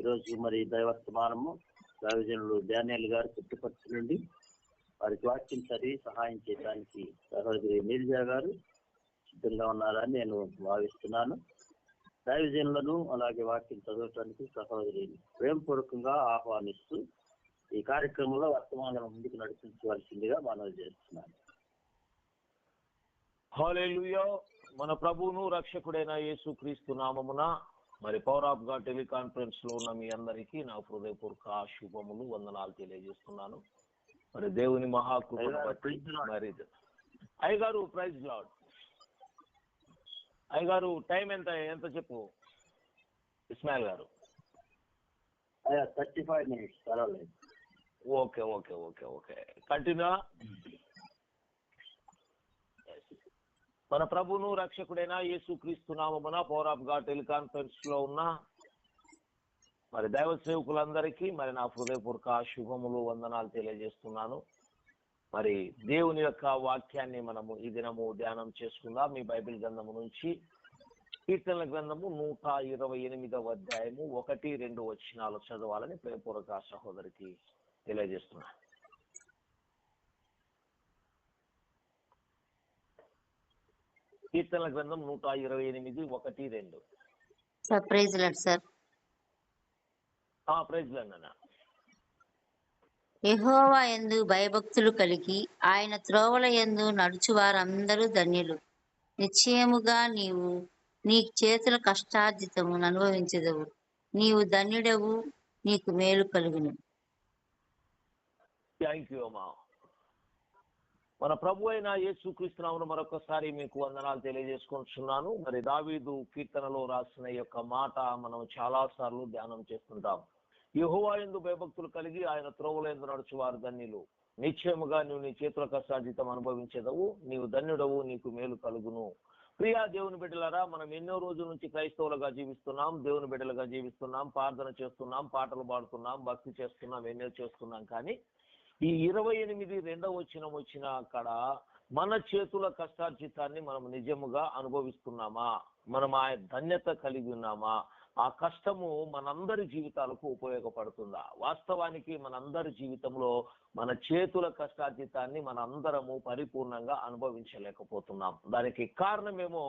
ఈరోజు మరి దైవర్తమానము దైవజనులు డానియల్ గారు పుట్టుపర్తి నుండి వారికి వాక్యం చదివి సహాయం చేయడానికి సహోదరి నీరజ గారు సిద్ధంగా ఉన్నారని నేను భావిస్తున్నాను. దైవజనులను అలాగే వాక్యం చదవటానికి సహోదరి ప్రేమపూర్వకంగా ఆహ్వానిస్తూ ఈ కార్యక్రమంలో వర్తమానం ముందుకు నడిపించవలసిందిగా మనవి చేస్తున్నాను. హల్లెలూయా. మన ప్రభువును రక్షకుడైన యేసుక్రీస్తు నామమున మరి పవర్ ఆఫ్ గాడ్ టెలికాన్ఫరెన్స్ లో ఉన్న మీ అందరికీ నా హృదయపూర్వక శుభములు, వందనాలు తెలియజేస్తున్నాను. మరి దేవుని మహాకృపను మరి అయ్యగారు ప్రైజ్ లార్డ్. అయ్యగారు టైం ఎంత చెప్పు ఇస్మాయిల్ గారు? 35 minutes, పర్వాలేదు. Okay okay okay okay continue. మన ప్రభువును రక్షకుడైన యేసుక్రీస్తు నామమున పవర్ ఆఫ్ గాడ్ టెలికాన్ఫరెన్స్ లో ఉన్న మరి దైవ సేవకులందరికీ మరి నా హృదయపూర్వక శుభములు, వందనాలు తెలియజేస్తున్నాను. మరి దేవుని యొక్క వాక్యాన్ని మనము ఈ దినము ధ్యానం చేసుకుందాం. మీ బైబిల్ గ్రంథము నుంచి కీర్తనల గ్రంథము 128వ అధ్యాయము 1-2 వచనాలు చదవాలని ప్రేమపూర్వక సహోదరికి తెలియజేస్తున్నాను. కీర్తనల గ్రంథం 128, 1-2. Praise lord sir. Praise lord అన్న. యెహోవా యందు భయభక్తులు కలిగి ఆయన త్రోవల యందు నడుచు వారందరూ ధన్యులు. నిశ్చయముగా నీవు నీ చేతుల కష్టార్జితము అనుభవించెదవు. నీవు ధన్యుడవు, నీకు మేలు కలుగును. థ్యాంక్ యూ అమ్మా. మన ప్రభు అయిన యేసుక్రీస్తు నామమున మరొకసారి మీకు వందనాలు తెలియజేసుకుంటున్నాను. మరి దావీదు కీర్తనలో రాసిన యొక్క మాట మనం చాలా సార్లు ధ్యానం చేస్తుంటాం. యెహోవా యందు భయభక్తులు కలిగి ఆయన త్రోవల యందు నడుచు వారు ధన్యులు. నిశ్చయముగా నువ్వు నీ చేతుల కష్టార్జితం అనుభవించేదవు, నీవు ధన్యుడవు, నీకు మేలు కలుగును. ప్రియా దేవుని బిడ్డలారా, మనం ఎన్నో రోజుల నుంచి క్రైస్తవులుగా జీవిస్తున్నాం, దేవుని బిడ్డలుగా జీవిస్తున్నాం, ప్రార్థన చేస్తున్నాం, పాటలు పాడుతున్నాం, భక్తి చేస్తున్నాం, ఎన్నో చేస్తున్నాం. కానీ ఈ 28 వచనం వచ్చిన అక్కడ మన చేతుల కష్టార్జితాన్ని మనం నిజముగా అనుభవిస్తున్నామా? మనం ఆ ధన్యత కలిగి ఉన్నామా? ఆ కష్టము మనందరి జీవితాలకు ఉపయోగపడుతుందా? వాస్తవానికి మనందరి జీవితంలో మన చేతుల కష్టార్జితాన్ని మనందరము పరిపూర్ణంగా అనుభవించలేకపోతున్నాం. దానికి కారణమేమో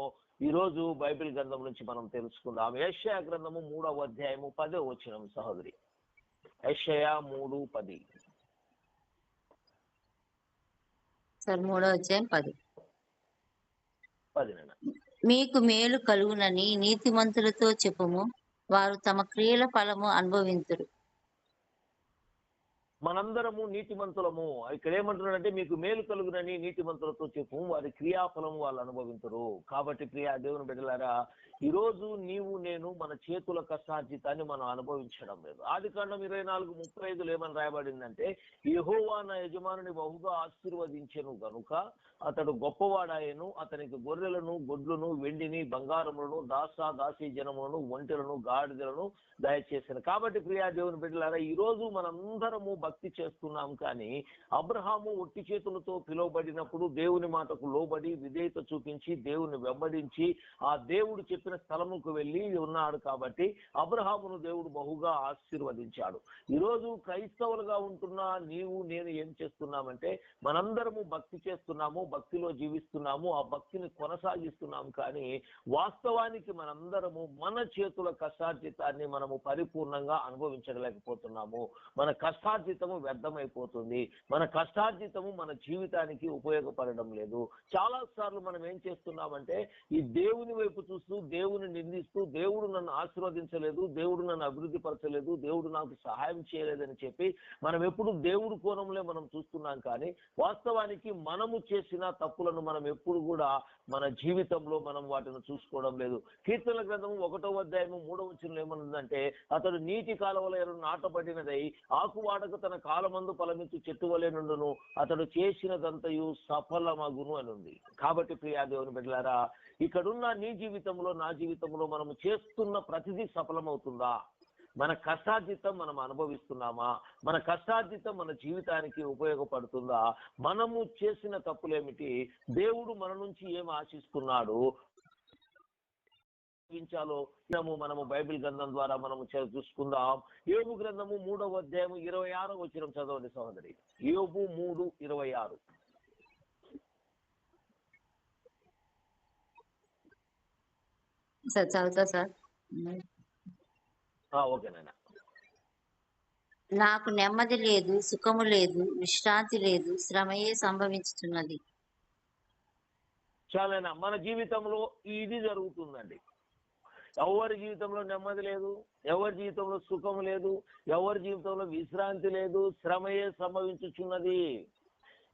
ఈరోజు బైబిల్ గ్రంథం నుంచి మనం తెలుసుకుందాం. యెషయా గ్రంథము 3వ అధ్యాయము 10వ వచనం సహోదరి. యెషయా 3:10. సార్ 3వ అధ్యాయం 10. మీకు మేలు కలుగునని నీతిమంతులతో చెప్పుము, వారు తమ క్రియల ఫలము అనుభవింతురు. మనందరము నీతిమంతులము. ఇక్కడ ఏమంటున్నాడంటే మీకు మేలు కలుగునని నీతిమంతులతో చెప్పు, వారి క్రియాఫలము వాళ్ళు అనుభవించరు. కాబట్టి ప్రియా దేవుని బిడ్డలారా, ఈ రోజు నీవు నేను మన చేతుల కష్టార్జితాన్ని మనం అనుభవించడం లేదు. ఆదికాండం 24:35 ఏమని రాయబడిందంటే, యెహోవా నా యజమానుని బహుగా ఆశీర్వదించెను గనుక అతడు గొప్పవాడాయను, అతనికి గొర్రెలను, గొడ్లను, వెండిని, బంగారములను, దాసీ జనములను, ఒంటెలను, గాడిదలను దయచేసాను. కాబట్టి ప్రియా దేవుని బిడ్డలారా, ఈ రోజు మనందరము భక్తి చేస్తున్నాం. కానీ అబ్రహాము ఒట్టి చేతులతో పిలువబడినప్పుడు దేవుని మాటకు లోబడి విధేయత చూపించి దేవుని వెంబడించి ఆ దేవుడు చెప్పిన స్థలముకు వెళ్ళి ఉన్నాడు. కాబట్టి అబ్రహామును దేవుడు బహుగా ఆశీర్వదించాడు. ఈరోజు క్రైస్తవులుగా ఉంటున్న నీవు నేను ఏం చేస్తున్నామంటే మనందరము భక్తి చేస్తున్నాము, భక్తిలో జీవిస్తున్నాము, ఆ భక్తిని కొనసాగిస్తున్నాము. కానీ వాస్తవానికి మనందరము మన చేతుల కష్టార్జితాన్ని మనము పరిపూర్ణంగా అనుభవించలేకపోతున్నాము. మన కష్టార్జితము వ్యర్థమైపోతుంది. మన కష్టార్జితము మన జీవితానికి ఉపయోగపడడం లేదు. చాలా సార్లు మనం ఏం చేస్తున్నామంటే ఈ దేవుని వైపు చూస్తూ దేవుని నిందిస్తూ, దేవుడు నన్ను ఆశీర్వదించలేదు, దేవుడు నన్ను అభివృద్ధి పరచలేదు, దేవుడు నాకు సహాయం చేయలేదని చెప్పి మనం ఎప్పుడు దేవుడు కోణంలో మనం చూస్తున్నాం. కానీ వాస్తవానికి మనము చేసిన తప్పులను మనం ఎప్పుడు కూడా మన జీవితంలో మనం వాటిని చూసుకోవడం లేదు. కీర్తనల గ్రంథము 1వ అధ్యాయము 3వ వచనంలో ఏమనుందంటే, అతడు నీటి కాలువల యందు నాటబడినదై ఆకువాడక తన కాలమందు ఫలమిచ్చు చెట్టు వలె నుండును, అతడు చేసినదంతయు సఫలమగును అని ఉంది. కాబట్టి ప్రియా దేవుని బిడ్డలారా, ఇక్కడున్న నీ జీవితంలో నా జీవితంలో మనము చేస్తున్న ప్రతిదీ సఫలమవుతుందా? మన కష్టార్జితం మనం అనుభవిస్తున్నామా? మన కష్టార్జితం మన జీవితానికి ఉపయోగపడుతుందా? మనము చేసిన తప్పులేమిటి? దేవుడు మన నుంచి ఏం ఆశిస్తున్నాడు? జీవించాలో మనము బైబిల్ గ్రంథం ద్వారా మనము చూసుకుందాం. యోబు గ్రంథము 3వ అధ్యాయము 26వ వచనం చదవండి సహోదరి. యోబు 3:26. సార్ చదువుతా సార్. ఓకేనా. నాకు నెమ్మది లేదు, సుఖము లేదు, విశ్రాంతి లేదు, శ్రమయే సంభవించుతున్నది. చాలైనా మన జీవితంలో ఇది జరుగుతుందండి. ఎవరి జీవితంలో నెమ్మది లేదు, ఎవరి జీవితంలో సుఖం లేదు, ఎవరి జీవితంలో విశ్రాంతి లేదు, శ్రమయే సంభవించుచున్నది.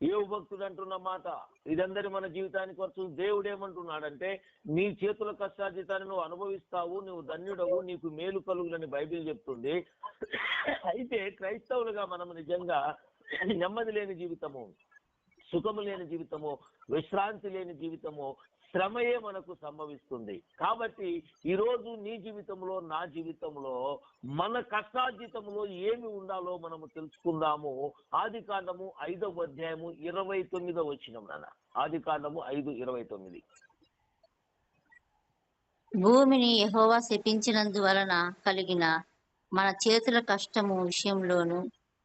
యోబు భక్తుడు అంటున్న మాట ఇదందరి మన జీవితానికి వచ్చు. దేవుడు ఏమంటున్నాడంటే నీ చేతుల కష్టార్జితాన్ని నువ్వు అనుభవిస్తావు, నువ్వు ధన్యుడవు, నీకు మేలు కలుగులని బైబిల్ చెప్తుంది. అయితే క్రైస్తవులుగా మనం నిజంగా నెమ్మది లేని జీవితము, సుఖము లేని జీవితము, విశ్రాంతి లేని జీవితము, శ్రమయే మనకు సంభవిస్తుంది. కాబట్టి ఈరోజు నీ జీవితంలో, నా జీవితంలో మన కష్టార్జితంలో ఏమి ఉండాలో మనము తెలుసుకుందాము. ఆదికాండము 5వ అధ్యాయము 29వ వచనం నాన్న. ఆదికాండము 5:29. భూమిని యెహోవా శపించినందువలన కలిగిన మన చేతుల కష్టము విషయంలోను,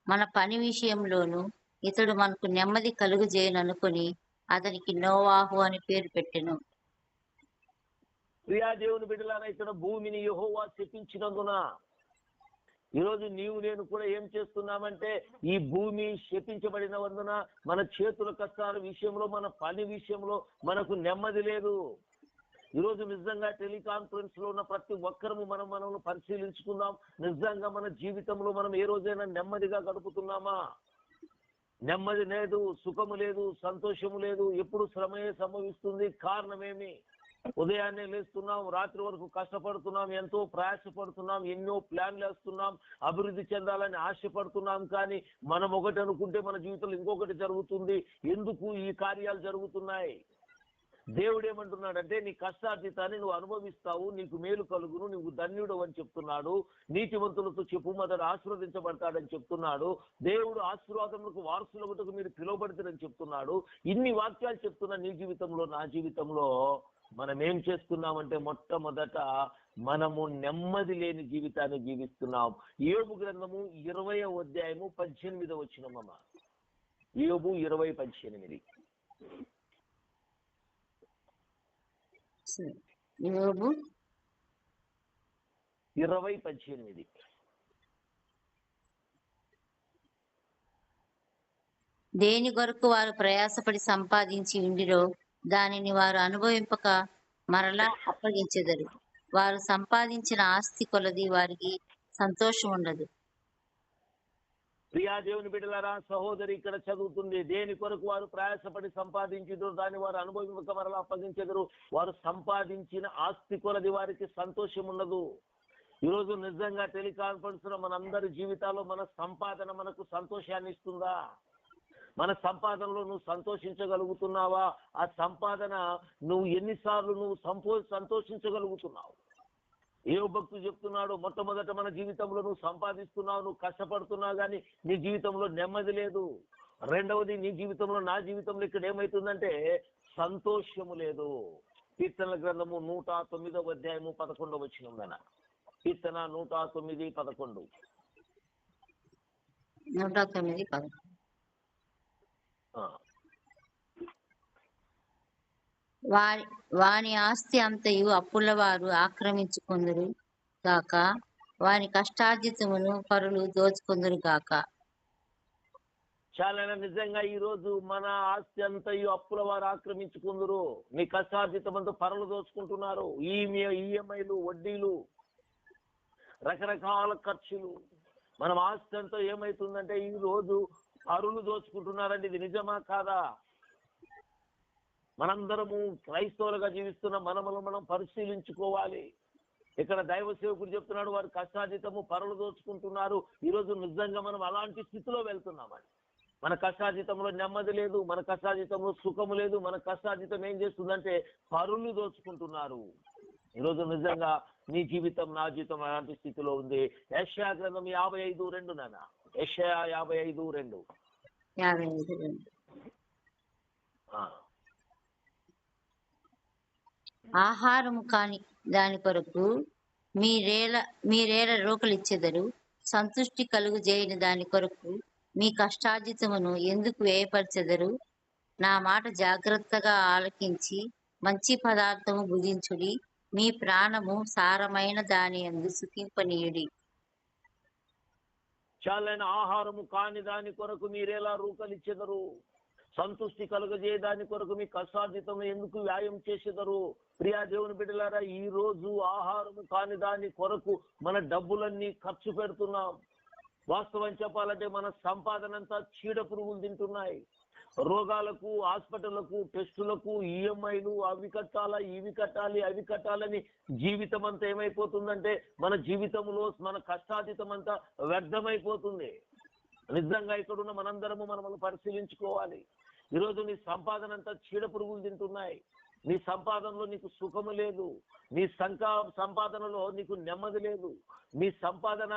మన పని విషయంలోను ఇతడు మనకు నెమ్మది కలుగజేయననుకొని అతనికి నోవాహు అని పేరు పెట్టెను. ప్రియా దేవుని బిడ్డలారా, ఇక్కడ భూమిని యెహోవా శపించినందున ఈరోజు నీవు నేను కూడా ఏం చేస్తున్నామంటే ఈ భూమి శపించబడినందున మన చేతుల కష్టాల విషయంలో, మన పని విషయంలో మనకు నెమ్మది లేదు. ఈరోజు నిజంగా టెలికాన్ఫరెన్స్ లో ఉన్న ప్రతి ఒక్కరము మనం పరిశీలించుకుందాం. నిజంగా మన జీవితంలో మనం ఏ రోజైనా నెమ్మదిగా గడుపుతున్నామా? నెమ్మది లేదు, సుఖము లేదు, సంతోషము లేదు, ఎప్పుడు శ్రమయే సంభవిస్తుంది. కారణమేమి? ఉదయాన్నే లేస్తున్నాం, రాత్రి వరకు కష్టపడుతున్నాం, ఎంతో ప్రయాసపడుతున్నాం, ఎన్నో ప్లాన్లు వేస్తున్నాం, అభివృద్ధి చెందాలని ఆశపడుతున్నాం. కానీ మనం ఒకటి అనుకుంటే మన జీవితంలో ఇంకొకటి జరుగుతుంది. ఎందుకు ఈ కార్యాలు జరుగుతున్నాయి? దేవుడు ఏమంటున్నాడంటే నీ కష్టార్జితాన్ని నువ్వు అనుభవిస్తావు, నీకు మేలు కలుగును, నువ్వు ధన్యుడు అని చెప్తున్నాడు. నీతివంతులతో చెప్పు మొదట ఆశీర్వదించబడతాడని చెప్తున్నాడు. దేవుడు ఆశీర్వాదములకు వారసులకు మీరు పిలువబడతారని చెప్తున్నాడు. ఇన్ని వాక్యాలు చెప్తున్నా నీ జీవితంలో, నా జీవితంలో మనం ఏం చేస్తున్నామంటే మొట్టమొదట మనము నెమ్మది లేని జీవితాన్ని జీవిస్తున్నాం. యోబు గ్రంథము 20వ అధ్యాయము 18వ వచనం. యోబు 20:18. యోబు 20:18. దేని కొరకు వారు ప్రయాసపడి సంపాదించి ఉండిరో దానిని వారు అనుభవింపక మరలా అప్పగించెదరు. వారు సంపాదించిన ఆస్తి కొలది వారికి సంతోషం ఉండదు. ప్రియా దేవుని బిడ్డలారా, సహోదరి ఇక్కడ చదువుతుంది, దేని కొరకు వారు ప్రయాసపడి సంపాదించుదురు దాన్ని వారు అనుభవింపక మరలా అప్పగించెదరు. వారు సంపాదించిన ఆస్తి కొలది వారికి సంతోషం ఉండదు. ఈరోజు నిజంగా టెలికాన్ఫరెన్స్ లో మనందరి జీవితాల్లో మన సంపాదన మనకు సంతోషాన్ని ఇస్తుందా? మన సంపాదనలో నువ్వు సంతోషించగలుగుతున్నావా? ఆ సంపాదన నువ్వు ఎన్నిసార్లు నువ్వు సంతోషించగలుగుతున్నావు? ఏ భక్తుడు చెప్తున్నాడు, మొట్టమొదట మన జీవితంలో నువ్వు సంపాదిస్తున్నావు, నువ్వు కష్టపడుతున్నావు, కానీ నీ జీవితంలో నెమ్మది లేదు. రెండవది, నీ జీవితంలో, నా జీవితంలో ఇక్కడ ఏమవుతుందంటే సంతోషము లేదు. కీర్తనల గ్రంథము 109వ అధ్యాయము 11వ వచనం. కీర్తన 109:11. 109:11. వాని ఆస్తి అంతయు అప్పుల వారు ఆక్రమించుకొందురు గాక, వాని కష్టార్జితమును పరులు దోచుకొందురు గాక. చాలా నిజంగా ఈ రోజు మన ఆస్తి అంతయు అప్పుల వారు ఆక్రమించుకుందరు. మీ కష్టార్జితం అంతా పరులు దోచుకుంటున్నారు. ఈఎంఐలు, వడ్డీలు, రకరకాల ఖర్చులు. మనం ఆస్తి అంతా ఏమైతుందంటే ఈ రోజు పరులు దోచుకుంటున్నారండి. ఇది నిజమా కాదా? మనందరము క్రైస్తవులుగా జీవిస్తున్న మనమును మనం పరిశీలించుకోవాలి. ఇక్కడ దైవ సేవకుడు చెప్తున్నాడు, వారు కష్టార్జితము పరులు దోచుకుంటున్నారు. ఈరోజు నిజంగా మనం అలాంటి స్థితిలో వెళ్తున్నామని. మన కష్టార్జితంలో నెమ్మది లేదు, మన కష్టార్జితంలో సుఖము లేదు. మన కష్టార్జితం ఏం చేస్తుందంటే పరులు దోచుకుంటున్నారు. ఈరోజు నిజంగా నీ జీవితం, నా జీవితం అలాంటి స్థితిలో ఉంది. యెషయా గ్రంథం 55:2 నాన్న. యెషయా 55:2. ఆహారము కాని దాని కొరకు మీరేల రోకలిచ్చెదరు. సంతుష్టి కలుగు చేయని దాని కొరకు మీ కష్టార్జితమును ఎందుకు వ్యయపరచెదరు? నా మాట జాగ్రత్తగా ఆలకించి మంచి పదార్థము భుజించుడి. మీ ప్రాణము సారమైన దాని యందు సుఖింపనీయుడి. చాలైన ఆహారము కాని దాని కొరకు మీరెలా రూకలిచ్చెదరు? సంతుష్టి కలుగజే దాని కొరకు మీ కష్టార్జితం ఎందుకు వ్యాయం చేసేదరు? ప్రియా దేవుని బిడ్డలారా, ఈ రోజు ఆహారము కాని దాని కొరకు మన డబ్బులన్నీ ఖర్చు పెడుతున్నాం. వాస్తవం చెప్పాలంటే మన సంపాదన అంతా చీడ పురుగులు తింటున్నాయి. రోగాలకు, హాస్పిటళ్లకు, టెస్టులకు, ఈఎంఐలు, అవి కట్టాలా, ఇవి కట్టాలి, అవి కట్టాలని జీవితం అంతా ఏమైపోతుందంటే మన జీవితంలో మన కష్టార్జితం అంతా వ్యర్థమైపోతుంది. నిజంగా ఇక్కడున్న మనందరము మనల్ని పరిశీలించుకోవాలి. ఈరోజు నీ సంపాదన అంతా చీడ పురుగులు తింటున్నాయి. నీ సంపాదనలో నీకు సుఖము లేదు. నీ సంపాదనలో నీకు నెమ్మది లేదు. నీ సంపాదన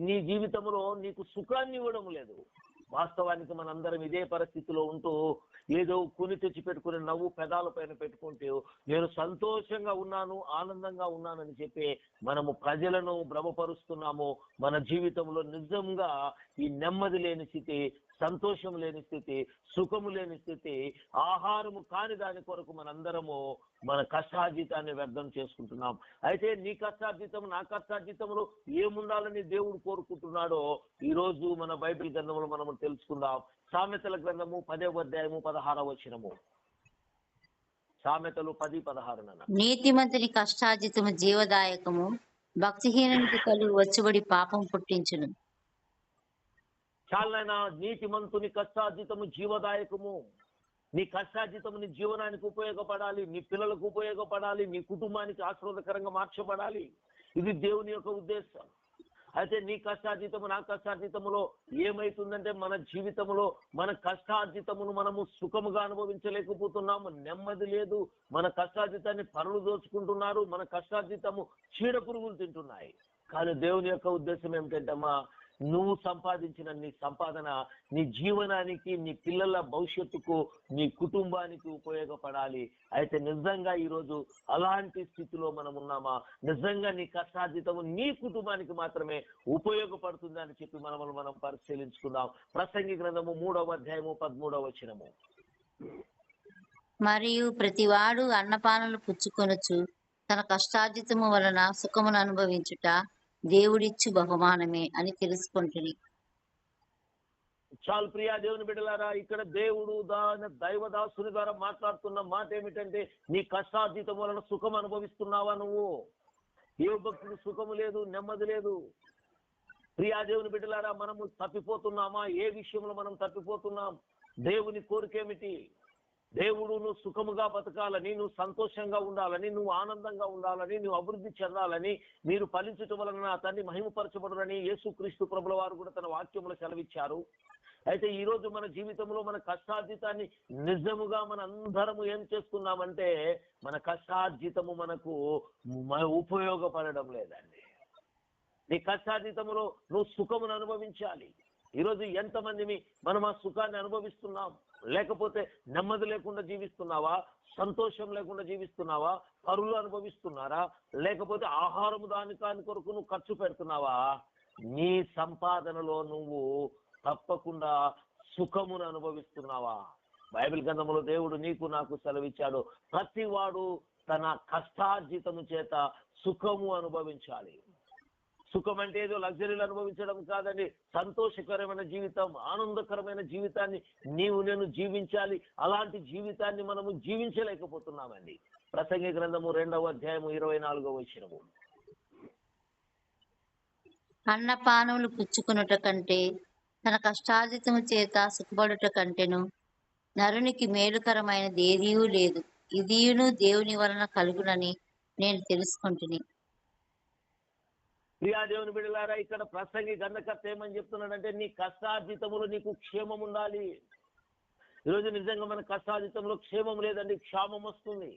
నీ జీవితంలో నీకు సుఖాన్ని ఇవ్వడం లేదు. వాస్తవానికి మనందరం ఇదే పరిస్థితిలో ఉంటూ ఏదో కొని తెచ్చి పెట్టుకుని నవ్వు పెదాల పైన పెట్టుకుంటూ నేను సంతోషంగా ఉన్నాను, ఆనందంగా ఉన్నానని చెప్పి మనము ప్రజలను భ్రమపరుస్తున్నాము. మన జీవితంలో నిజంగా ఈ నెమ్మది లేని స్థితి, సంతోషం లేని స్థితి, సుఖము లేని స్థితి, ఆహారము కాని దాని కొరకు మనందరము మన కష్టార్జితాన్ని వ్యర్థం చేసుకుంటున్నాం. అయితే నీ కష్టార్జితం, నా కష్టార్జితంలో ఏముండాలని దేవుడు కోరుకుంటున్నాడో ఈ రోజు మన బైబిల్ గ్రంథంలో మనము తెలుసుకుందాం. సామెతల గ్రంథము 10వ అధ్యాయము 16వ వచనము. సామెతలు 10:16. నీతిమంతుని కష్టార్జితము జీవదాయకము, భక్తిహీనునికి కలుగు వచ్చుబడి పాపం పుట్టించును. చాలైనా నీతిమంతుని కష్టార్జితము జీవదాయకము. నీ కష్టార్జితము నీ జీవనానికి ఉపయోగపడాలి, నీ పిల్లలకు ఉపయోగపడాలి, నీ కుటుంబానికి ఆశీర్వాదకరంగా మార్చబడాలి. ఇది దేవుని యొక్క ఉద్దేశం. అయితే నీ కష్టార్జితము, నా కష్టార్జితములో ఏమైతుందంటే మన జీవితంలో మన కష్టార్జితమును మనము సుఖముగా అనుభవించలేకపోతున్నాము. నెమ్మది లేదు. మన కష్టార్జితాన్ని పనులు దోచుకుంటున్నారు. మన కష్టార్జితము చీడ పురుగులు తింటున్నాయి. కానీ దేవుని యొక్క ఉద్దేశం ఏమిటంటే అమ్మా, నువ్వు సంపాదించిన నీ సంపాదన నీ జీవనానికి, నీ పిల్లల భవిష్యత్తుకు, నీ కుటుంబానికి ఉపయోగపడాలి. అయితే నిజంగా ఈరోజు అలాంటి స్థితిలో మనం ఉన్నామా? నిజంగా నీ కష్టార్జితము నీ కుటుంబానికి మాత్రమే ఉపయోగపడుతుంది అని చెప్పి మనం పరిశీలించుకుందాం. ప్రసంగి గ్రంథము 3వ అధ్యాయము 13వ వచనము. మరియు ప్రతివాడు అన్నపానములు పుచ్చుకొనుచు తన కష్టార్జితము వలన సుఖమును అనుభవించుట దేవుడిచ్చు బహుమానమే అని తెలుసుకుంటుని. చాలు ప్రియా దేవుని బిడ్డలారా, ఇక్కడ దేవుడు దైవదాసుని ద్వారా మాట్లాడుతున్న మాట ఏమిటంటే నీ కష్టార్జితం వలన సుఖం అనుభవిస్తున్నావా? నువ్వు ఏ భక్తుడు సుఖము లేదు, నెమ్మది లేదు. ప్రియా దేవుని బిడ్డలారా, మనము తప్పిపోతున్నామా? ఏ విషయంలో మనం తప్పిపోతున్నాం? దేవుని కోరికేమిటి? దేవుడు నువ్వు సుఖముగా బతకాలని, నువ్వు సంతోషంగా ఉండాలని, నువ్వు ఆనందంగా ఉండాలని, నువ్వు అభివృద్ధి చెందాలని, మీరు ఫలించటం వలన అతన్ని మహిమపరచబడునని యేసుక్రీస్తు ప్రభుల వారు కూడా తన వాక్యములో సెలవిచ్చారు. అయితే ఈ రోజు మన జీవితంలో మన కష్టార్జితాన్ని నిజముగా మన అందరము ఏం చేస్తున్నామంటే మన కష్టార్జితము మనకు ఉపయోగపడడం లేదండి. నీ కష్టార్జితములో నువ్వు సుఖమును అనుభవించాలి. ఈరోజు ఎంతమందిని మనం ఆ సుఖాన్ని అనుభవిస్తున్నాం? లేకపోతే నెమ్మది లేకుండా జీవిస్తున్నావా? సంతోషం లేకుండా జీవిస్తున్నావా? పరులు అనుభవిస్తున్నారా? లేకపోతే ఆహారము దాని కొరకు నువ్వు ఖర్చు పెడుతున్నావా? నీ సంపాదనలో నువ్వు తప్పకుండా సుఖమును అనుభవిస్తున్నావా? బైబిల్ గ్రంథంలో దేవుడు నీకు నాకు సెలవిచ్చాడు, ప్రతివాడు తన కష్టార్జితము చేత సుఖము అనుభవించాలి. సుఖం అంటే ఏదో లగ్జరీలు అనుభవించడం కాదండి. సంతోషకరమైన జీవితం, ఆనందకరమైన జీవితాన్ని నేను జీవించాలి. అలాంటి జీవితాన్ని మనము జీవించలేకపోతున్నామండి. ప్రసంగి గ్రంథము 2వ అధ్యాయము 24వ వచనము. అన్నపానములు పుచ్చుకొనుట కంటే తన కష్టార్జితము చేత సుఖపడుట కంటెను నరునికి మేలుకరమైనది ఏదియూ లేదు. ఇదియును దేవుని వలన కలుగునని నేను తెలుసుకుంటుని. ప్రియా దేవుని బిడ్డలారా, ఇక్కడ ప్రసంగి గంధకర్త ఏమని చెప్తున్నాడంటే నీ కష్టార్జితములో నీకు క్షేమం ఉండాలి. ఈరోజు నిజంగా మన కష్టార్జితంలో క్షేమం లేదండి, క్షామం వస్తుంది.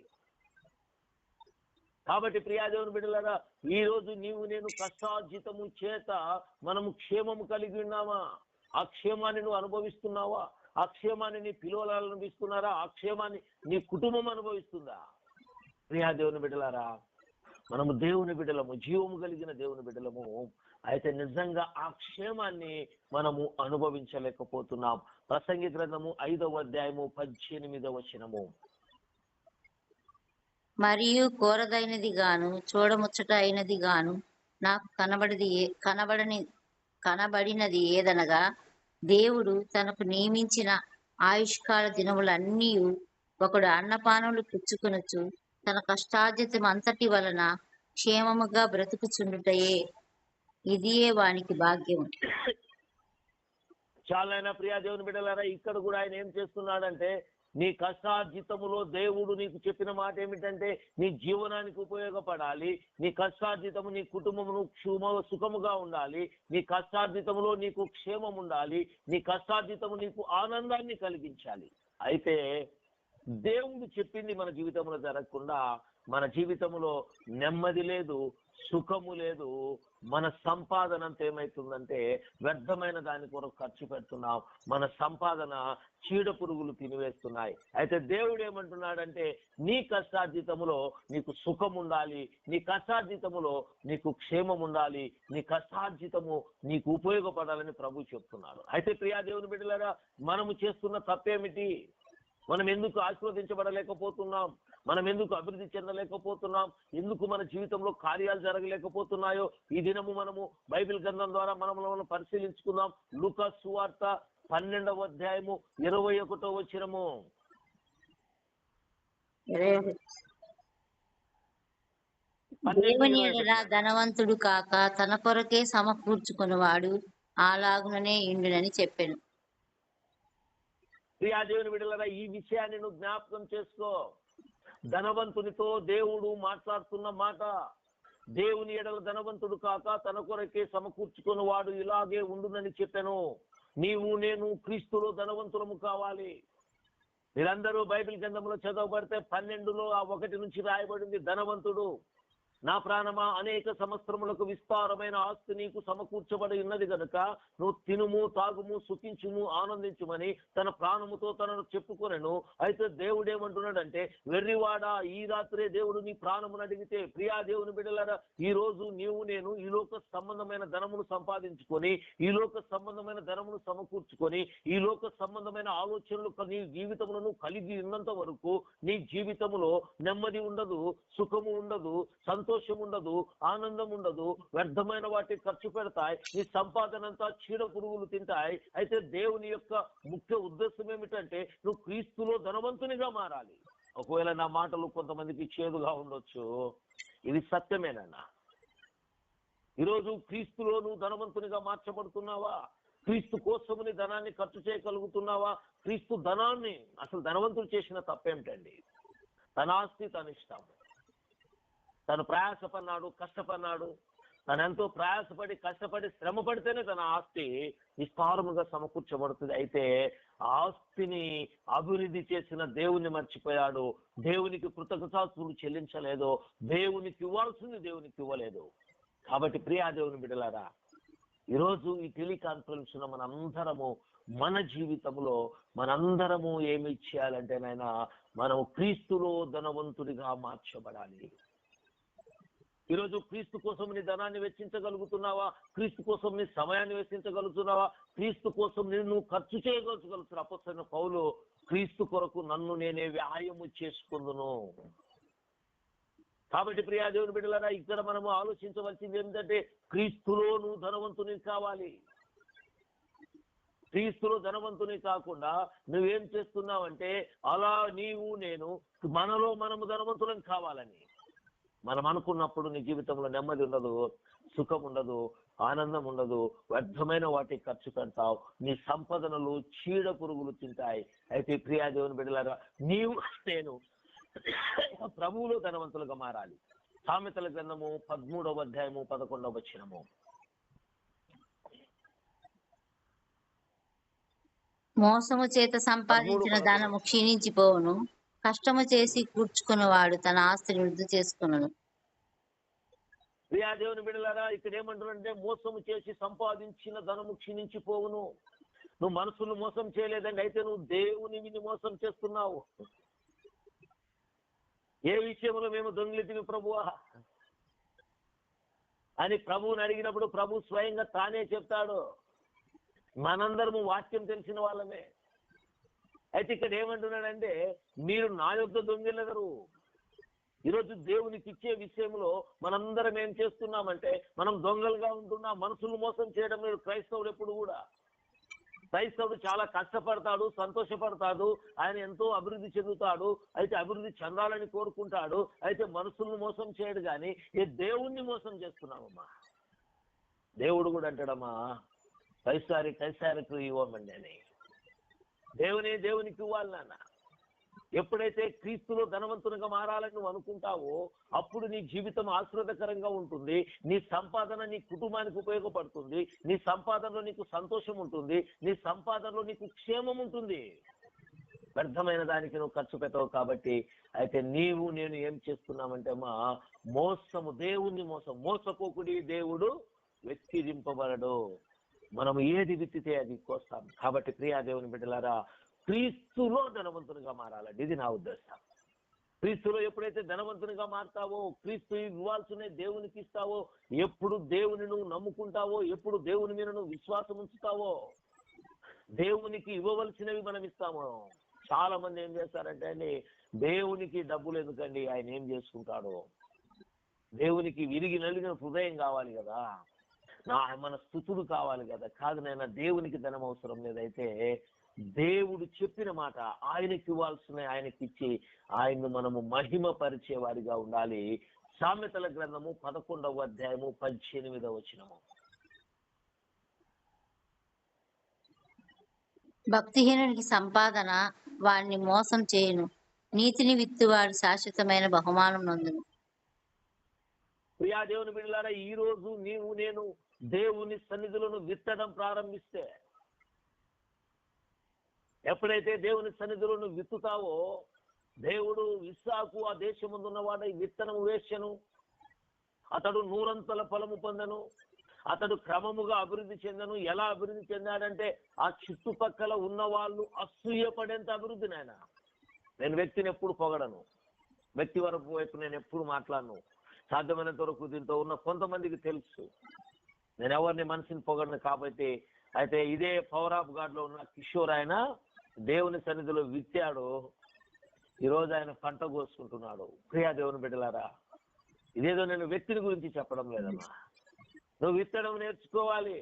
కాబట్టి ప్రియా దేవుని బిడ్డలారా, ఈ రోజు నేను కష్టార్జితము చేత మనము క్షేమము కలిగి ఉన్నామా? ఆ క్షేమాన్ని నువ్వు అనుభవిస్తున్నావా? ఆ క్షేమాన్ని నీ పిల్లలు అనుభవిస్తున్నారా? ఆ క్షేమాన్ని నీ కుటుంబం అనుభవిస్తుందా? ప్రియా దేవుని బిడ్డలారా, మనము దేవుని బిడ్డలము, జీవము కలిగిన దేవుని బిడ్డలము. అయితే నిజంగా ఆ క్షేమాన్ని మనము అనుభవించలేకపోతున్నాం. ప్రసంగి గ్రంథము 5వ అధ్యాయము 18వ వచనము. మరియు కోరదైనది గాను చూడముచ్చట అయినది గాను నాకు కనబడినది ఏదనగా, దేవుడు తనకు నియమించిన ఆయుష్కాల దినములన్నీ ఒకడు అన్నపానములు పుచ్చుకొనుచు తన కష్టార్జితం అంతటి వలన క్షేమముగా బ్రతుకుచుండుటయే. ఇదియే వానికి భాగ్యము. చాలా ప్రియా దేవుని బిడ్డలారా, ఇక్కడ కూడా ఆయన ఏం చేస్తున్నాడంటే, నీ కష్టార్జితములో దేవుడు నీకు చెప్పిన మాట ఏమిటంటే, నీ జీవనానికి ఉపయోగపడాలి, నీ కష్టార్జితము నీ కుటుంబమును సుఖముగా ఉండాలి, నీ కష్టార్జితములో నీకు క్షేమం ఉండాలి, నీ కష్టార్జితము నీకు ఆనందాన్ని కలిగించాలి. అయితే దేవుడు చెప్పింది మన జీవితంలో జరగకుండా మన జీవితంలో నెమ్మది లేదు, సుఖము లేదు. మన సంపాదన అంతా ఏమైతుందంటే వ్యర్థమైన దాని కొరకు ఖర్చు పెడుతున్నాం. మన సంపాదన చీడ పురుగులు తినివేస్తున్నాయి. అయితే దేవుడు ఏమంటున్నాడంటే, నీ కష్టార్జితములో నీకు సుఖం ఉండాలి, నీ కష్టార్జితములో నీకు క్షేమం ఉండాలి, నీ కష్టార్జితము నీకు ఉపయోగపడాలని ప్రభు చెప్తున్నాడు. అయితే ప్రియా దేవుని బిడ్డలారా, మనము చేస్తున్న తప్పేమిటి? మనం ఎందుకు ఆశీర్వదించబడలేకపోతున్నాం? మనం ఎందుకు అభివృద్ధి చెందలేకపోతున్నాం? ఎందుకు మన జీవితంలో కార్యాలు జరగలేకపోతున్నాయో ఈ దినము మనము బైబిల్ గ్రంథం ద్వారా మనం పరిశీలించుకుందాం. లూకా సువార్త 12వ అధ్యాయము 21వ వచనము. దేవుని ఎడల ధనవంతుడు కాక తన కొరకే సమకూర్చుకునేవాడు అలాగుననే ఇండునని చెప్పాను. ప్రియా దేవుని బిడ్డలారా, ఈ విషయాన్ని నువ్వు జ్ఞాపకం చేసుకో. ధనవంతునితో దేవుడు మాట్లాడుతున్న మాట, దేవుని ఎడల ధనవంతుడు కాక తన కొరకే సమకూర్చుకుని వాడు ఇలాగే ఉండునని చెప్పాను. నీవు నేను క్రీస్తులో ధనవంతులము కావాలి. మీరందరూ బైబిల్ గ్రంథంలో చదవబడితే 12లో 1 నుంచి రాయబడింది, ధనవంతుడు నా ప్రాణమా అనేక సంవత్సరములకు విస్తారమైన ఆస్తి నీకు సమకూర్చబడి ఉన్నది గనుక నువ్వు తినుము, తాగుము, సుఖించుము, ఆనందించుమని తన ప్రాణముతో తనను చెప్పుకొనెను. అయితే దేవుడు ఏమంటున్నాడంటే, వెర్రివాడా, ఈ రాత్రే దేవుడు నీ ప్రాణమును అడిగితే. ప్రియా దేవుని బిడ్డలారా, ఈ రోజు నీవు నేను ఈ లోక సంబంధమైన ధనమును సంపాదించుకొని, ఈ లోక సంబంధమైన ధనమును సమకూర్చుకొని, ఈ లోక సంబంధమైన ఆలోచనలు నీ జీవితములను కలిగి ఉన్నంత వరకు నీ జీవితములో నెమ్మది ఉండదు, సుఖము ఉండదు, సంతోషం ఉండదు, ఆనందం ఉండదు. వ్యర్థమైన వాటి ఖర్చు పెడతాయి, నీ సంపాదన అంతా చీడ పురుగులు తింటాయి. అయితే దేవుని యొక్క ముఖ్య ఉద్దేశం ఏమిటంటే, నువ్వు క్రీస్తులో ధనవంతునిగా మారాలి. ఒకవేళ నా మాటలు కొంతమందికి చేదుగా ఉండొచ్చు, ఇది సత్యమేనన్నా. ఈరోజు క్రీస్తులో నువ్వు ధనవంతునిగా మార్చబడుతున్నావా? క్రీస్తు కోసము నీ ధనాన్ని ఖర్చు చేయగలుగుతున్నావా? క్రీస్తు ధనాన్ని, అసలు ధనవంతుడు చేసిన తప్పేమిటండి? తన ఆస్తి తన ఇష్టం. తను ప్రయాసపడినాడు, కష్టపడినాడు. తను ఎంతో ప్రయాసపడి కష్టపడి శ్రమ పడితేనే తన ఆస్తి విస్తారముగా సమకూర్చబడుతుంది. అయితే ఆస్తిని అభివృద్ధి చేసిన దేవుని మర్చిపోయాడు, దేవునికి కృతజ్ఞతాస్తులు చెల్లించలేదు, దేవునికి ఇవ్వాల్సింది దేవునికి ఇవ్వలేదు. కాబట్టి ప్రియా దేవుని బిడ్డలారా, ఈరోజు ఈ టెలికాన్ఫరెన్స్ లో మనందరము మన జీవితంలో మనందరము ఏమి చేయాలంటే, నాయన మనము క్రీస్తులో ధనవంతుడిగా మార్చబడాలి. ఈరోజు క్రీస్తు కోసం నీ ధనాన్ని వెచ్చించగలుగుతున్నావా? క్రీస్తు కోసం నీ సమయాన్ని వెచ్చించగలుగుతున్నావా? క్రీస్తు కోసం నేను ఖర్చు చేయగలుగుతున్నా. అపొస్తలుడైన పౌలు, క్రీస్తు కొరకు నన్ను నేనే వ్యాయామం చేసుకుందును. కాబట్టి ప్రియా దేవుని బిడ్డలారా, ఇక్కడ మనము ఆలోచించవలసింది ఏంటంటే, క్రీస్తులో నువ్వు ధనవంతుని కావాలి. క్రీస్తులో ధనవంతుని కాకుండా నువ్వేం చేస్తున్నావంటే, అలా నీవు నేను మనలో మనము ధనవంతులను కావాలని మనం అనుకున్నప్పుడు నీ జీవితంలో నెమ్మది ఉండదు, సుఖం ఉండదు, ఆనందం ఉండదు. వ్యర్థమైన వాటికి ఖర్చు పెడతావు, నీ సంపదనలు చీడ పురుగులు తింటాయి. అయితే ప్రియా దేవుని బిడ్డలారా, నీవు నేను ప్రభువులో ధనవంతులుగా మారాలి. సామెతల గ్రంథము 13వ అధ్యాయము 11వ వచనము. మోసము చేత సంపాదించిన ధనము క్షీణించిపోవును, కష్టము చేసి కూర్చుకున్నవాడు తన ఆస్తిని వృద్ధి చేసుకున్నాను. ప్రియా దేవుని బిడ్డలారా, ఇక్కడ ఏమంటున్నాడంటే, మోసము చేసి సంపాదించిన ధనము క్షీణించిపోవును. నువ్వు మనసును మోసం చేయలేదండి, అయితే నువ్వు దేవుని మోసం చేస్తున్నావు. ఏ విషయంలో మేము దొంగిలితివి ప్రభువా? అని ప్రభువుని అడిగినప్పుడు ప్రభు స్వయంగా తానే చెప్తాడు. మనందరము వాక్యం తెలిసిన వాళ్ళమే. అయితే ఇక్కడ ఏమంటున్నాడంటే, మీరు నా యొద్ద దొంగిలెదరు. ఈరోజు దేవునికి ఇచ్చే విషయంలో మనందరం ఏం చేస్తున్నామంటే, మనం దొంగలుగా ఉంటున్నాం. మనుషులు మోసం చేయడం లేదు క్రైస్తవుడు ఎప్పుడు కూడా. క్రైస్తవుడు చాలా కష్టపడతాడు, సంతోషపడతాడు, ఆయన ఎంతో అభివృద్ధి చెందుతాడు. అయితే అభివృద్ధి చెందాలని కోరుకుంటాడు. అయితే మనుషులను మోసం చేయడు. కానీ ఏ దేవుణ్ణి మోసం చేస్తున్నామమ్మా. దేవుడు కూడా అంటాడమ్మా, కైసారికి ఇవ్వమండి అని. దేవునికి ఇవ్వాలి నాన్న. ఎప్పుడైతే క్రీస్తులో ధనవంతునిగా మారాలని నువ్వు అనుకుంటావో అప్పుడు నీ జీవితం ఆశీర్వాదకరంగా ఉంటుంది. నీ సంపాదన నీ కుటుంబానికి ఉపయోగపడుతుంది. నీ సంపాదనలో నీకు సంతోషం ఉంటుంది. నీ సంపాదనలో నీకు క్షేమం ఉంటుంది. వ్యర్థమైన దానికి నువ్వు ఖర్చు పెట్టవు. కాబట్టి అయితే నీవు నేను ఏం చేస్తున్నామంటే మోసము, దేవుణ్ణి మోసపోకుడి, దేవుడు వ్యక్తిరింపబడడు. మనం ఏది విత్తితే అది కోస్తాం. కాబట్టి ప్రియా దేవుని బిడ్డలారా, క్రీస్తులో ధనవంతునిగా మారాలండి. ఇది నా ఉద్దేశం. క్రీస్తులో ఎప్పుడైతే ధనవంతునిగా మారుతావో, క్రీస్తు ఇవ్వాల్సిన దేవునికి ఇస్తావో, ఎప్పుడు దేవుని నువ్వు నమ్ముకుంటావో, ఎప్పుడు దేవుని మీద నువ్వు విశ్వాసం ఉంచుతావో, దేవునికి ఇవ్వవలసినవి మనం ఇస్తాము. చాలా మంది ఏం చేస్తారంటే అండి, దేవునికి డబ్బులు ఎందుకండి, ఆయన ఏం చేసుకుంటాడు. దేవునికి విరిగి నలిగిన హృదయం కావాలి కదా, మన స్తుతులు కావాలి కదా. కాదు నాయన, దేవునికి ధనం అవసరం లేదైతే దేవుడు చెప్పిన మాట ఆయనకి ఇవ్వాల్సిన ఆయనకి ఇచ్చి ఆయన్ను మనము మహిమ పరిచే వారిగా ఉండాలి. సామెతల గ్రంథము 11వ అధ్యాయము 18వ వచనము. భక్తిహీనునికి సంపాదన వారిని మోసం చేయును, నీతిని విత్తువాడు శాశ్వతమైన బహుమానం నందును. ప్రియా దేవుని బిడ్డలారా, ఈ రోజు నీవు నేను దేవుని సన్నిధులను విత్తడం ప్రారంభిస్తే, ఎప్పుడైతే దేవుని సన్నిధులను విత్తుతావో, దేవుడు ఇస్సాకు ఆ దేశముందు ఉన్నవాడై విత్తనం వేసెను, అతడు 100 ఫలము పొందెను, అతడు క్రమముగా అభివృద్ధి చెందను. ఎలా అభివృద్ధి చెందాడంటే ఆ చుట్టుపక్కల ఉన్న వాళ్ళు అసూయపడేంత అభివృద్ధి. నాయన, నేను వ్యక్తిని ఎప్పుడు పొగడను, వ్యక్తి వైపు నేను ఎప్పుడు మాట్లాడను. సాధ్యమైనంత వరకు దీంతో ఉన్న కొంతమందికి తెలుసు నేను ఎవరిని మనిషిని పొగడను. కాబట్టి అయితే ఇదే పవర్ ఆఫ్ గాడ్ లో ఉన్న కిషోర్ ఆయన దేవుని సన్నిధిలో విత్తాడు. ఈరోజు ఆయన పంట కోసుకుంటున్నాడు. ప్రియా దేవుని బిడ్డలారా, ఇదేదో నేను వ్యక్తిని గురించి చెప్పడం లేదమ్మా. నువ్వు విత్తడం నేర్చుకోవాలి.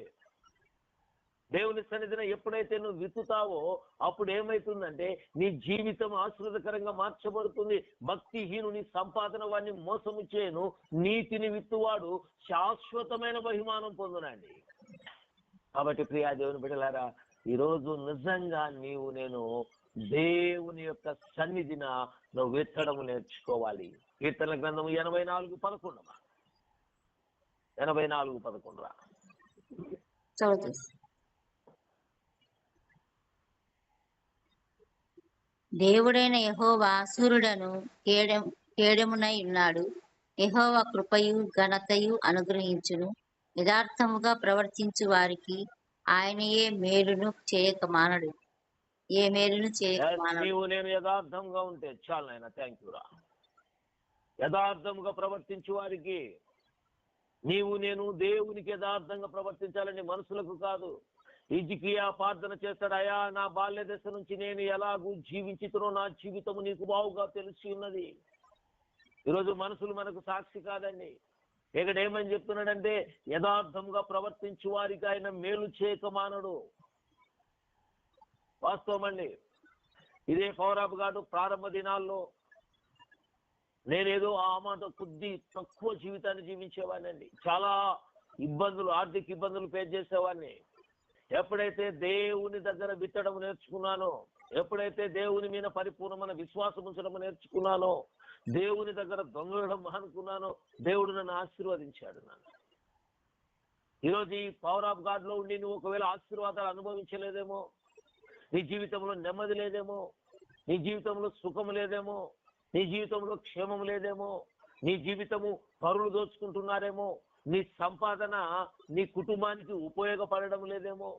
దేవుని సన్నిధిని ఎప్పుడైతే నువ్వు విత్తుతావో అప్పుడు ఏమైతుందంటే నీ జీవితం ఆశీర్వాదకరంగా మార్చబడుతుంది. భక్తిహీనుని సంపాదన వాడిని మోసము చేయను, నీతిని విత్తువాడు శాశ్వతమైన బహుమానం పొందునండి. కాబట్టి ప్రియా దేవుని బిడ్డలారా, ఈరోజు నిజంగా నీవు నేను దేవుని యొక్క సన్నిధిన నువ్వు విత్తడం నేర్చుకోవాలి. కీర్తనల గ్రంథము 84:11. 84:11 దేవుడైన యెహోవా సూర్యుడను కేడెమునై ఉన్నాడు. యెహోవా కృపయు ఘనతయు అనుగ్రహించును. యథార్థముగా ప్రవర్తించు వారికి ఆయన ఏ మేలును చేయక మానడు. నీవు నేను యథార్థంగా ఉంటే చాలు నాయన. థ్యాంక్ యూ రా. యథార్థముగా ప్రవర్తించు వారికి, నీవు నేను దేవునికి యథార్థంగా ప్రవర్తించాలని, మనుషులకు కాదు. హిజ్కియా ప్రార్థన చేస్తాడు, అయా నా బాల్య దశ నుంచి నేను ఎలాగూ జీవించుతున్నో నా జీవితము నీకు బావుగా తెలిసి ఉన్నది. ఈరోజు మనుషులు మనకు సాక్షి కాదండి. ఇక్కడ ఏమని చెప్తున్నాడంటే యథార్థంగా ప్రవర్తించు వారికి ఆయన మేలు చేయక మానడు. వాస్తవం అండి. ఇదే పౌరాబు గారు ప్రారంభ దినాల్లో నేనేదో ఆ మాట కొద్ది తక్కువ జీవితాన్ని జీవించేవాడిని. చాలా ఆర్థిక ఇబ్బందులు ఫేస్ చేసేవాడిని. ఎప్పుడైతే దేవుని దగ్గర విత్తడం నేర్చుకున్నానో, ఎప్పుడైతే దేవుని మీద పరిపూర్ణమైన విశ్వాసం ఉంచడం నేర్చుకున్నానో, దేవుని దగ్గర దొంగలడం మానుకున్నానో, దేవుడు నన్ను ఆశీర్వదించాడు. ఈరోజు ఈ పవర్ ఆఫ్ గాడ్ లో ఉండి నువ్వు ఒకవేళ ఆశీర్వాదాలు అనుభవించలేదేమో, నీ జీవితంలో నెమ్మది లేదేమో, నీ జీవితంలో సుఖం లేదేమో, నీ జీవితంలో క్షేమం లేదేమో, నీ జీవితము పరులు దోచుకుంటున్నారేమో, నీ సంపాదన నీ కుటుంబానికి ఉపయోగపడడం లేదేమో.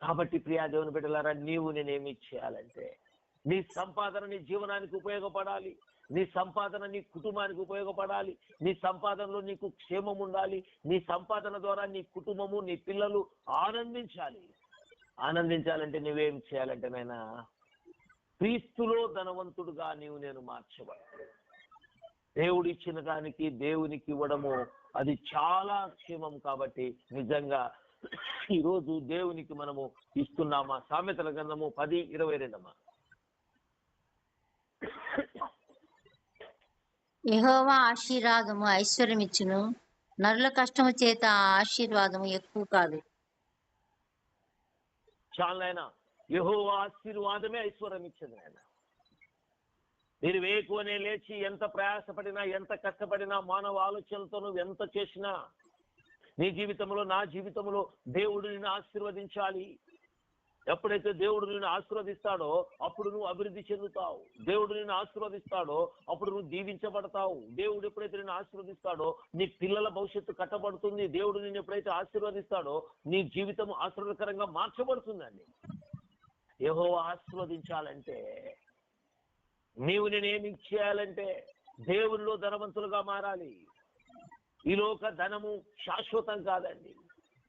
కాబట్టి ప్రియా దేవుని బిడ్డలారా, నీవు నేనేమి చేయాలంటే నీ సంపాదన నీ జీవనానికి ఉపయోగపడాలి. నీ సంపాదన నీ కుటుంబానికి ఉపయోగపడాలి, నీ సంపాదనలో నీకు క్షేమం ఉండాలి, నీ సంపాదన ద్వారా నీ కుటుంబము నీ పిల్లలు ఆనందించాలి. ఆనందించాలంటే నువ్వేం చేయాలంటే నాయనా, క్రీస్తులో ధనవంతుడుగా నేను మార్చబడాలి. దేవుడు ఇచ్చిన దానికి దేవునికి ఇవ్వడము అది చాలా క్షేమం. కాబట్టి నిజంగా ఈరోజు దేవునికి మనము ఇస్తున్నామా? సామెతల గ్రంథము 10:22. యెహోవా ఆశీర్వాదము ఐశ్వర్యమిచ్చును, నరుల కష్టము చేత ఆ ఆశీర్వాదము ఎక్కువ కాదు. చాలా ఆయన యెహోవా ఆశీర్వాదమే ఐశ్వర్యం ఇచ్చింది. ఆయన మీరు వేకువనే లేచి ఎంత ప్రయాసపడినా, ఎంత కష్టపడినా, మానవ ఆలోచనలతో నువ్వు ఎంత చేసినా, నీ జీవితంలో నా జీవితంలో దేవుడు నిన్ను ఆశీర్వదించాలి. ఎప్పుడైతే దేవుడు నిన్ను ఆశీర్వదిస్తాడో అప్పుడు నువ్వు అభివృద్ధి చెందుతావు. దేవుడు నిన్ను ఆశీర్వదిస్తాడో అప్పుడు నువ్వు దీవించబడతావు. దేవుడు ఎప్పుడైతే నిన్ను ఆశీర్వదిస్తాడో నీ పిల్లల భవిష్యత్తు కట్టబడుతుంది. దేవుడు నిన్ను ఎప్పుడైతే ఆశీర్వదిస్తాడో నీ జీవితం ఆశీర్వదకరంగా మార్చబడుతుందండి. యెహోవా ఆశీర్వదించాలంటే నేనేమి చేయాలంటే దేవునిలో ధనవంతులుగా మారాలి. ఈ లోక ధనము శాశ్వతం కాదండి.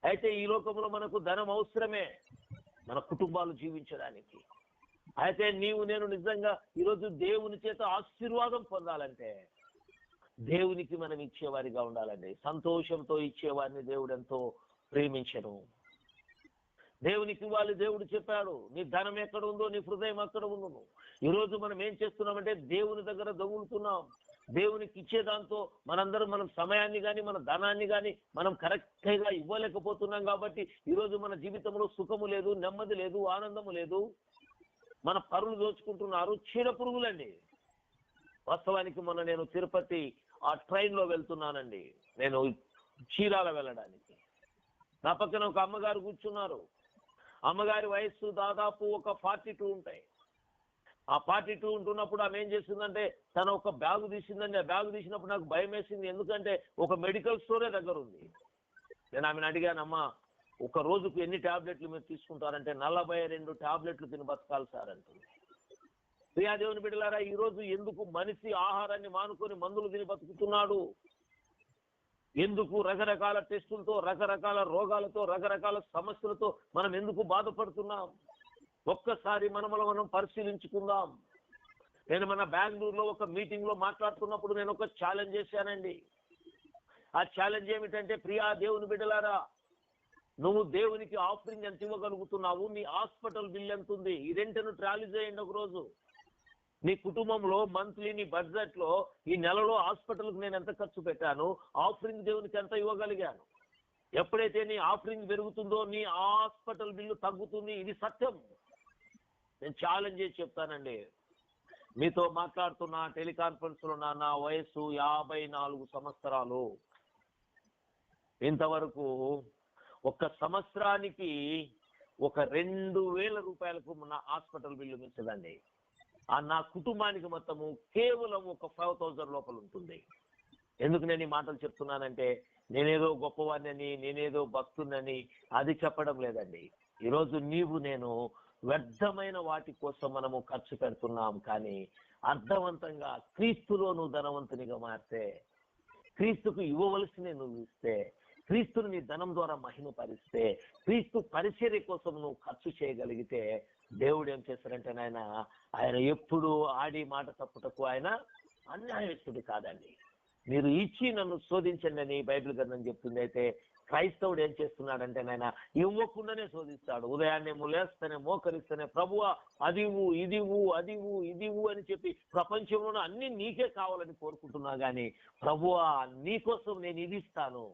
అయితే ఈ లోకంలో మనకు ధనం అవసరమే మన కుటుంబాలు జీవించడానికి. అయితే నేను నిజంగా ఈరోజు దేవుని చేత ఆశీర్వాదం పొందాలంటే దేవునికి మనం ఇచ్చేవారిగా ఉండాలండి. సంతోషంతో ఇచ్చేవారిని దేవుడు ఎంతో ప్రేమించను. దేవునికి ఇవ్వాలి. దేవుడు చెప్పాడు, నీ ధనం ఎక్కడ ఉందో నీ హృదయం అక్కడ ఉండును. ఈరోజు మనం ఏం చేస్తున్నామంటే దేవుని దగ్గర దొంగులుతున్నాం. దేవునికి ఇచ్చేదాంతో మనం సమయాన్ని కానీ మన ధనాన్ని కానీ మనం కరెక్ట్గా ఇవ్వలేకపోతున్నాం. కాబట్టి ఈరోజు మన జీవితంలో సుఖము లేదు, నెమ్మది లేదు, ఆనందము లేదు. మన పరులు దోచుకుంటున్నారు చీడ పురుగులండి. వాస్తవానికి మొన్న నేను తిరుపతి ఆ ట్రైన్లో వెళ్తున్నానండి. నేను చీరాల వెళ్ళడానికి. నా పక్కన ఒక అమ్మగారు కూర్చున్నారు. అమ్మగారి వయస్సు దాదాపు ఒక 42 ఉంటాయి. ఆ 42 ఉంటున్నప్పుడు ఆమె ఏం చేసిందంటే తన ఒక బ్యాగు తీసిందండి. ఆ బ్యాగు తీసినప్పుడు నాకు భయం వేసింది. ఎందుకంటే ఒక మెడికల్ స్టోరే దగ్గర ఉంది. నేను ఆమెను అడిగాను, అమ్మా ఒక రోజుకు ఎన్ని టాబ్లెట్లు మీరు తీసుకుంటారంటే 42 టాబ్లెట్లు తిని బతకాలి సార్ అంటుంది. ప్రియా దేవుని బిడ్డలారా, ఈరోజు ఎందుకు మనిషి ఆహారాన్ని మానుకొని మందులు తిని బతుకుతున్నాడు? ఎందుకు రకరకాల టెస్టులతో, రకరకాల రోగాలతో, రకరకాల సమస్యలతో మనం ఎందుకు బాధపడుతున్నాం? ఒక్కసారి మనం పరిశీలించుకుందాం. నేను మన బెంగళూరులో ఒక మీటింగ్ లో మాట్లాడుతున్నప్పుడు నేను ఒక ఛాలెంజ్ చేశానండి. ఆ ఛాలెంజ్ ఏమిటంటే, ప్రియా దేవుని బిడ్డలారా, నువ్వు దేవునికి ఆఫరింగ్ ఎంత ఇవ్వగలుగుతున్నావు? నీ హాస్పిటల్ బిల్ ఎంత ఉంది? ఈ రెండును ట్రాలీ చేయండి ఒక రోజు. నీ కుటుంబంలో మంత్లీ నీ బడ్జెట్ లో ఈ నెలలో హాస్పిటల్కి నేను ఎంత ఖర్చు పెట్టాను, ఆఫరింగ్ దేవునికి ఎంత ఇవ్వగలిగాను. ఎప్పుడైతే నీ ఆఫరింగ్ పెరుగుతుందో నీ హాస్పిటల్ బిల్లు తగ్గుతుంది. ఇది సత్యం. నేను ఛాలెంజ్ చేసి చెప్తానండి. మీతో మాట్లాడుతున్న టెలికాన్ఫరెన్స్ లో నా వయస్సు 54 సంవత్సరాలు. ఇంతవరకు ఒక సంవత్సరానికి ఒక 2000 రూపాయలకు నా హాస్పిటల్ బిల్లు మించదండి. నా కుటుంబానికి మొత్తము కేవలం ఒక 5000 లోపల ఉంటుంది. ఎందుకు నేను ఈ మాటలు చెప్తున్నానంటే, నేనేదో గొప్పవాడిని, నేనేదో భక్తునని అది చెప్పడం లేదండి. ఈరోజు నేను వ్యర్థమైన వాటి కోసం మనము ఖర్చు పెడుతున్నాం. కానీ అర్థవంతంగా క్రీస్తులో నువ్వు ధనవంతునిగా మారితే, క్రీస్తుకు ఇవ్వవలసిన నువ్వు ఇస్తే, క్రీస్తుని నీ ధనం ద్వారా మహిమపరిస్తే, క్రీస్తు పరిచర్య కోసం నువ్వు ఖర్చు చేయగలిగితే, దేవుడు ఏం చేస్తారంటే ఆయన ఎప్పుడు ఆడి మాట తప్పుటకు ఆయన అన్యాయస్తుడు కాదండి. మీరు ఇచ్చి నన్ను శోధించండి అని బైబిల్ గ్రంథం చెప్తుంది. అయితే క్రైస్తవుడు ఏం చేస్తున్నాడంటే ఇవ్వకుండానే శోధిస్తాడు. ఉదయాన్నే లేస్తేనే మోకరిస్తేనే ప్రభువా అదివు ఇదివు అదివు ఇదివు అని చెప్పి ప్రపంచంలో అన్ని నీకే కావాలని కోరుకుంటున్నా. కానీ ప్రభువా నీకోసం నేను ఇది ఇస్తాను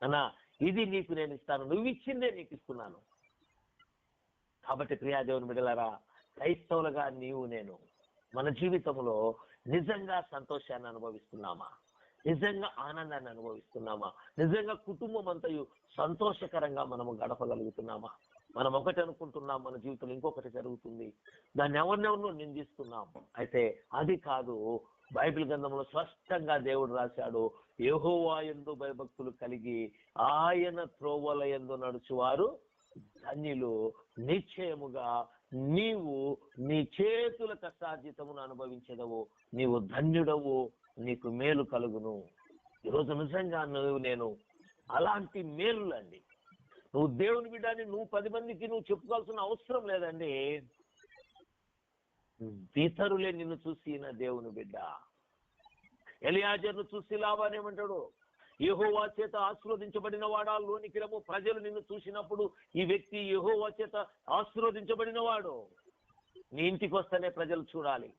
అన్నా, ఇది నీకు నేను ఇస్తాను, నువ్వు ఇచ్చిందే నీకు ఇస్తున్నాను. కాబట్టి ప్రియా దేవుని బిడ్డలారా, క్రైస్తవులుగా నేను మన జీవితంలో నిజంగా సంతోషాన్ని అనుభవిస్తున్నామా? నిజంగా ఆనందాన్ని అనుభవిస్తున్నామా? నిజంగా కుటుంబం అంతయు సంతోషకరంగా మనము గడపగలుగుతున్నామా? మనం ఒకటి అనుకుంటున్నాం, మన జీవితంలో ఇంకొకటి జరుగుతుంది. దాన్ని ఎవరినెవరినో నిందిస్తున్నాం. అయితే అది కాదు. బైబిల్ గ్రంథంలో స్పష్టంగా దేవుడు రాశాడు, యెహోవా యందు భయభక్తులు కలిగి ఆయన త్రోవల యందు నడుచువారు ధన్యులు. నిశ్చయముగా నీవు నీ చేతుల కష్టార్జితమును అనుభవించేదవు, నీవు ధన్యుడవు, నీకు మేలు కలుగును. ఈరోజు నిజంగా నేను అలాంటి మేలులండి. నువ్వు దేవుని బిడ్డని నువ్వు 10 మందికి నువ్వు చెప్పుకోవాల్సిన అవసరం లేదండి. ఇతరులే నిన్ను చూసి నా దేవుని బిడ్డ. ఎలియాజరును చూసి లాబాను ఏమంటాడు? యెహోవా చేత ఆశీర్వదించబడిన వాడా లోనికి రమ్ము. ప్రజలు నిన్ను చూసినప్పుడు ఈ వ్యక్తి యెహోవా చేత ఆశీర్వదించబడిన వాడు. నీ ఇంటికి వస్తేనే ప్రజలు చూడాలి,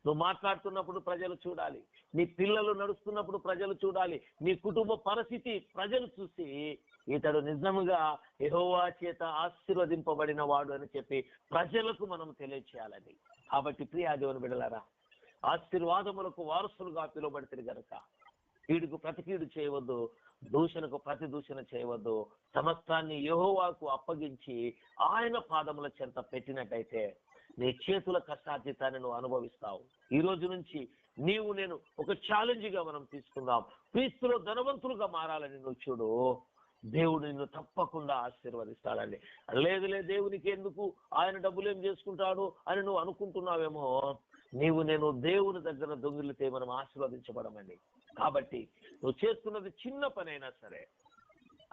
నువ్వు మాట్లాడుతున్నప్పుడు ప్రజలు చూడాలి, నీ పిల్లలు నడుస్తున్నప్పుడు ప్రజలు చూడాలి, నీ కుటుంబ పరిస్థితి ప్రజలు చూసి ఇతడు నిజముగా యెహోవా చేత ఆశీర్వదింపబడిన వాడు అని చెప్పి ప్రజలకు మనం తెలియచేయాలని. కాబట్టి ప్రియా దేవుని బిడ్డలారా, ఆశీర్వాదములకు వారసులుగా పిలువబడితే గనక కీడుకు ప్రతి కీడు చేయవద్దు, దూషణకు ప్రతి దూషణ చేయవద్దు. సమస్తాన్ని యెహోవాకు అప్పగించి ఆయన పాదముల చెంత పెట్టినట్టయితే నీ చేతుల కష్టార్జితాన్ని నువ్వు అనుభవిస్తావు. ఈ రోజు నుంచి నీవు నేను ఒక ఛాలెంజ్ గా మనం తీసుకుందాం. క్రీస్తులో ధనవంతులుగా మారాలని నువ్వు చూడు, దేవుడు నిన్ను తప్పకుండా ఆశీర్వదిస్తాడండి. లేదు దేవునికి ఎందుకు, ఆయన డబ్బులు ఏం చేసుకుంటాడు అని నువ్వు అనుకుంటున్నావేమో. నీవు నేను దేవుని దగ్గర దొంగిలితే మనం ఆశీర్వదించబడమండి. కాబట్టి నువ్వు చేస్తున్నది చిన్న పనైనా సరే,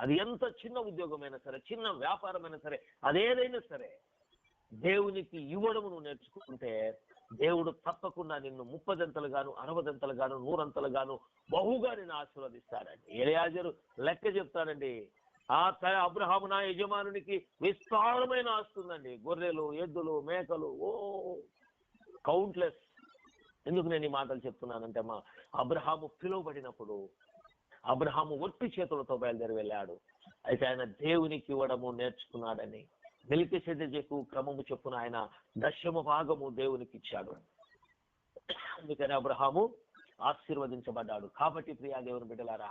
అది ఎంత చిన్న ఉద్యోగమైనా సరే, చిన్న వ్యాపారమైనా సరే, అదేదైనా సరే దేవునికి ఇవ్వడం నువ్వు నేర్చుకుంటే దేవుడు తప్పకుండా నిన్ను 30 60 100 బహుగా నిన్ను ఆశీర్వదిస్తాడండి. ఎలియాజరు లెక్క చెప్తాడండి. అబ్రహాము నా యజమానునికి విస్తారమైన ఆస్తుందండి, గొర్రెలు, ఎద్దులు, మేకలు, కౌంట్లెస్. ఎందుకు నేను ఈ మాటలు చెప్తున్నానంటే, అబ్రహాము పిలువబడినప్పుడు అబ్రహాము ఒట్టి చేతులతో బయలుదేరి వెళ్ళాడు. అయితే ఆయన దేవునికి ఇవ్వడము నేర్చుకున్నాడని. మెల్కీసెదెకు క్రమము చొప్పున ఆయన 10వ భాగము దేవునికి ఇచ్చాడు. అందుకని అబ్రహాము ఆశీర్వదించబడ్డాడు. కాబట్టి ప్రియా దేవుని బిడ్డలారా,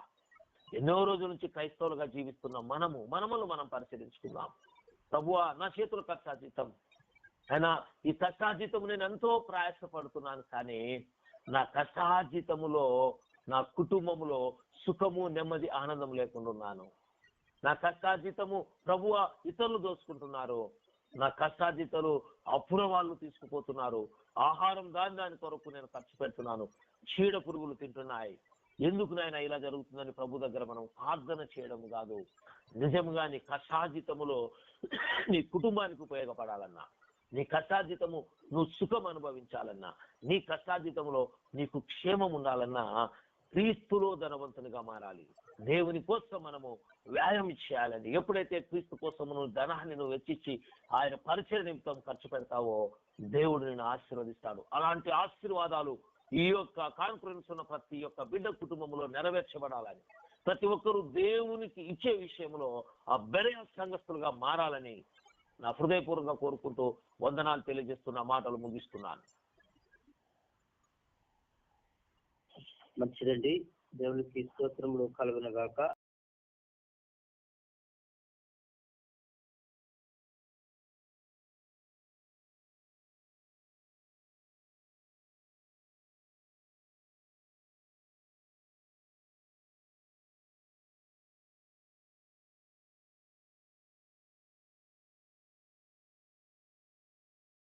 ఎన్నో రోజుల నుంచి క్రైస్తవులుగా జీవిస్తున్న మనమును మనం పరిశీలించుకుందాం. ప్రభువా, నా చేతుల కష్టార్జితం, అయినా ఈ కష్టార్జితము నేను ఎంతో ప్రయాసపడుతున్నాను, కానీ నా కష్టార్జితములో నా కుటుంబములో సుఖము, నెమ్మది, ఆనందం లేకుండా ఉన్నాను. నా కష్టార్జితము ప్రభువా ఇతరులు దోచుకుంటున్నారు, నా కష్టార్జితలు అప్పుల వాళ్ళు తీసుకుపోతున్నారు, ఆహారం దాని కొరకు నేను ఖర్చు పెడుతున్నాను, చీడ పురుగులు తింటున్నాయి, ఎందుకు నాయన ఇలా జరుగుతుందని ప్రభు దగ్గర మనం ప్రార్థన చేయడం కాదు. నిజంగా నీ కష్టార్జితములో నీ కుటుంబానికి ఉపయోగపడాలన్నా, నీ కష్టార్జితము నువ్వు సుఖం అనుభవించాలన్నా, నీ కష్టార్జితములో నీకు క్షేమం ఉండాలన్నా క్రీస్తులో ధనవంతునిగా మారాలి. దేవుని కోసం మనము వ్యాయామం చేయాలండి. ఎప్పుడైతే క్రీస్తు కోసం నువ్వు ధనాన్ని నువ్వు వెచ్చించి ఆయన పరిచయ నిమిత్తం ఖర్చు పెడతావో దేవుడు నిన్ను ఆశీర్వదిస్తాడు. అలాంటి ఆశీర్వాదాలు ఈ యొక్క కాన్ఫరెన్స్ ఉన్న ప్రతి ఒక్క బిడ్డ కుటుంబంలో నెరవేర్చబడాలని, ప్రతి ఒక్కరూ దేవునికి ఇచ్చే విషయంలో ఆ బెరయ సంఘస్థులుగా మారాలని నా హృదయపూర్వకంగా కోరుకుంటూ వందనాలు తెలియజేస్తున్న మాటలు ముగిస్తున్నాను. మంచిదండి. దేవునికి స్తోత్రములు కలుగును గాక.